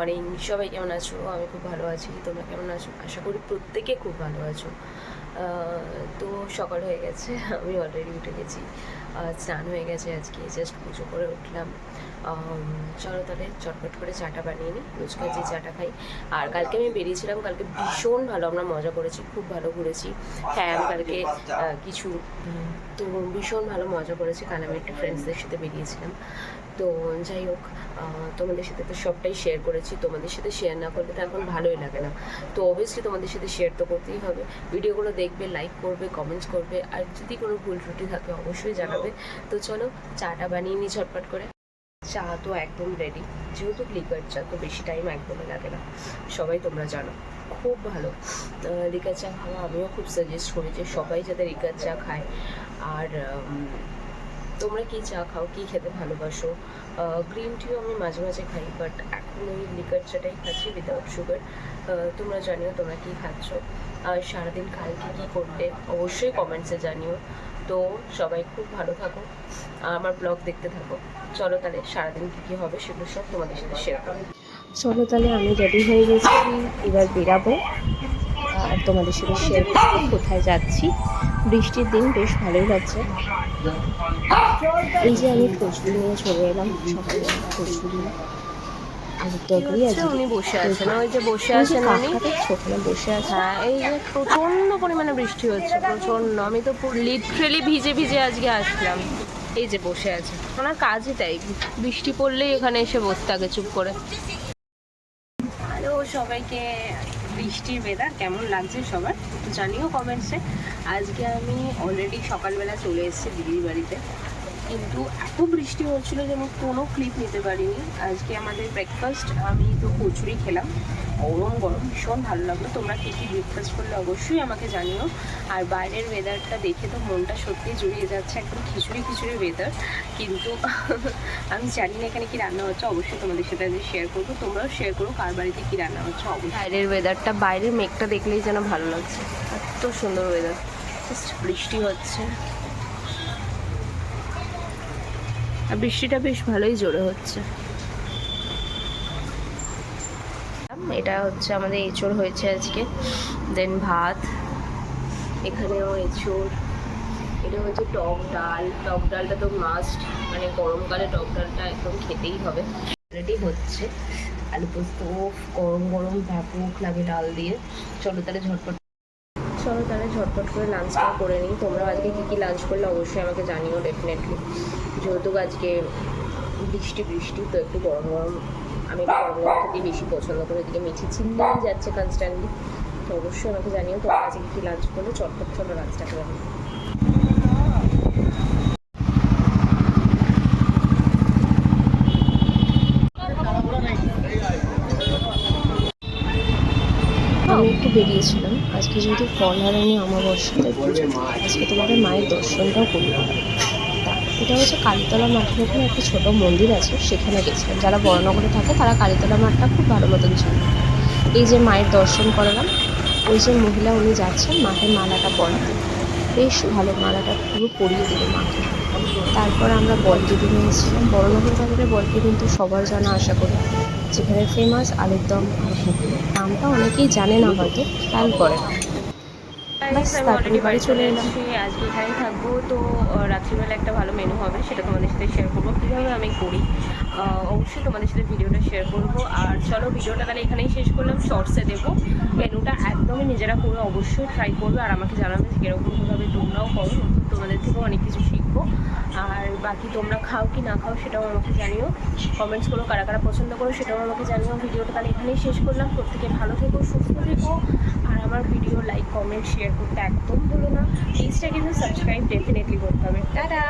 Morning, সবাই কেমন আছো? আমি খুব ভালো আছি। তোমরা কেমন আছো? আশা করি প্রত্যেকে খুব ভালো আছো। তো সকাল হয়ে গেছে, আমি অলরেডি উঠে গেছি, স্নান হয়ে গেছে, আজকে জাস্ট পুজো করে উঠলাম। চলো তাহলে চটপট করে চাটা বানিয়ে নিই, রোজকার যে চাটা খাই। আর কালকে আমি বেরিয়েছিলাম, কালকে ভীষণ ভালো আমরা মজা করেছি, খুব ভালো ঘুরেছি। হ্যাঁ, আমি কালকে কিছু তো ভীষণ ভালো মজা করেছি। কাল আমি একটা ফ্রেন্ডসদের সাথে বেরিয়েছিলাম। তো যাই হোক, তোমাদের সাথে তো সবটাই শেয়ার করেছি। তোমাদের সাথে শেয়ার না করলে তো এখন ভালোই লাগে না। তো অবভিয়াসলি তোমাদের সাথে শেয়ার তো করতেই হবে। ভিডিওগুলো দেখবে, লাইক করবে, কমেন্টস করবে, আর যদি কোনো ভুল ত্রুটি থাকে অবশ্যই জানাবে। তো চলো চাটা বানিয়ে নিই ঝটপট করে। চা তো একদম রেডি, যেহেতু লিকার চা তো বেশি টাইম একদমই লাগে না, সবাই তোমরা জানো। খুব ভালো লিকার চা খাওয়া আমিও খুব সাজেস্ট করি যে সবাই যাতে লিকার চা খায়। আর তোমরা কী চা খাও, কী খেতে ভালোবাসো? গ্রিন টিও আমি মাঝে মাঝে খাই, বাট এখন ওই লিকার চাটাই খাচ্ছি উইদাউট সুগার। তোমরা জানিও তোমরা কী খাচ্ছ, আর সারাদিন কালকে কী করলে অবশ্যই কমেন্টসে জানিও। তো সবাই খুব ভালো থাকো, আমার ব্লগ দেখতে থাকো। চলো তাহলে সারাদিন কী কী হবে সেগুলো সব তোমাদের সাথে শেয়ার করো। চলো তাহলে আমি রেডি হয়ে গেছি, এবার বেরাবো আর তোমাদের সাথে শেয়ার করবো কোথায় যাচ্ছি। বৃষ্টির দিন, বেশ ভালোই লাগছে। এই যে আমি কচুরি নিয়ে চলে এলাম, সকালে কচুরি আলুর তরকারি। উনি বসে আছেন, ওই যে বসে আছেন উনি, ওখানে বসে আছে। হ্যাঁ, এই যে প্রচন্ড পরিমাণে বৃষ্টি হচ্ছে, প্রচন্ড। আমি তো লিটারেলি ভিজে ভিজে আজকে আসলাম। এই যে বসে আছে, ওনার কাজই তাই, বৃষ্টি পড়লেই এখানে এসে বসে থাকে চুপ করে। হ্যালো সবাইকে, বৃষ্টির ওয়েদার কেমন লাগছে সবার জানিও কমেন্টসে। আজকে আমি অলরেডি সকালবেলা চলে এসেছি দিদির বাড়িতে, কিন্তু এত বৃষ্টি হচ্ছিলো যে আমি কোনো ক্লিপ নিতে পারিনি। আজকে আমাদের ব্রেকফাস্ট, আমি তো কচুরি খেলাম, গরম গরম, ভীষণ ভালো লাগলো। তোমরা কী কী ব্রেকফাস্ট করলে অবশ্যই আমাকে জানিও। আর বাইরের ওয়েদারটা দেখে তো মনটা সত্যিই জুড়িয়ে যাচ্ছে, একদম খিচুড়ি খিচুড়ি ওয়েদার। কিন্তু আমি জানি না এখানে কী রান্না হচ্ছে, অবশ্যই তোমাদের সাথে আজকে শেয়ার করবো। তোমরাও শেয়ার করো কার বাড়িতে কী রান্না হচ্ছে। অবশ্যই বাইরের ওয়েদারটা, বাইরের মেঘটা দেখলেই যেন ভালো লাগছে, এত সুন্দর ওয়েদার। জাস্ট বৃষ্টি হচ্ছে, আর বৃষ্টিটা বেশ ভালোই জোরে হচ্ছে। এটা হচ্ছে আমাদের এঁচোড় হয়েছে আজকে, দেন ভাত, এখানেও এঁচোড়। এটা হচ্ছে টক ডাল, টক ডালটা তো মাস্ট, মানে গরমকালে টক ডালটা একদম খেতেই হবে। রেডি হচ্ছে আলু পোস্ত, গরম গরম ব্যাপক লাগে ডাল দিয়ে। চলো তাহলে ঝটপট করে লাঞ্চটা করে নিই। তোমরা আজকে কী কী লাঞ্চ করলে অবশ্যই আমাকে জানিও ডেফিনেটলি। যেহেতু আজকে বৃষ্টি তো একটু গরম গরম, আমি একটু গরম গরম খেতেই বেশি পছন্দ করি। এদিকে মিঠি চিল্লেই যাচ্ছে কনস্ট্যান্টলি। তো অবশ্যই আমাকে জানিও তোমরা আজকে কী লাঞ্চ করলে। চটপট চলো লাঞ্চটা করে নিই। আমি একটু বেরিয়েছিলাম আজকে, যেহেতু ফলহারানি অমাবস্যাতে পুজো, আজকে তোমাদের মায়ের দর্শনটাও করলাম। এটা হচ্ছে কালীতলা মাঠের ওখানে একটা ছোট মন্দির আছে, সেখানে গেছিলাম। যারা বড়নগরে থাকে তারা কালীতলা মাঠটা খুব ভালো মতন জানে। এই যে মায়ের দর্শন করালাম, ওই যে মহিলা উনি যাচ্ছেন মাঠে মালাটা পরাতে, বেশ ভালো, মালাটা পুরো পরিয়ে দিল মাকে। তারপর আমরা বলকে নিয়েছিলাম। বড়নগর বাজারে বলকে কিন্তু সবার জানা আশা করি, যেখানে ফেমাস আলুর দম আর ঘুগনি। নামটা অনেকেই জানে না, হয়তো খেয়াল করে না। আমি অলরেডি বাড়ি চলে এসেছি, আজকে এখানেই থাকবো। তো রাত্রিবেলা একটা ভালো মেনু হবে, সেটা তোমাদের সাথে শেয়ার করবো কীভাবে আমি করি। অবশ্যই তোমাদের সাথে ভিডিওটা শেয়ার করবো। আর চলো ভিডিওটা তাহলে এখানেই শেষ করলাম, শর্টসে দেবো। মেনুটা একদমই নিজেরা করে অবশ্যই ট্রাই করবে, আর আমাকে জানাবে যে কীরকমভাবে তোমরাও করো, তোমাদের থেকেও অনেক কিছু শিখবো। আর বাকি তোমরা খাও কি না খাও সেটাও আমাকে জানিও, কমেন্টস করো, কারা কারা পছন্দ করো সেটাও আমাকে জানিও। ভিডিওটা তাহলে এখানেই শেষ করলাম। প্রত্যেকে ভালো থেকো, সুস্থ থেকো, আর আমার ভিডিও লাইক কমেন্ট শেয়ার করতে একদম ভুলো না। প্লিজটা কিন্তু সাবস্ক্রাইব ডেফিনেটলি করতে হবে। টাটা।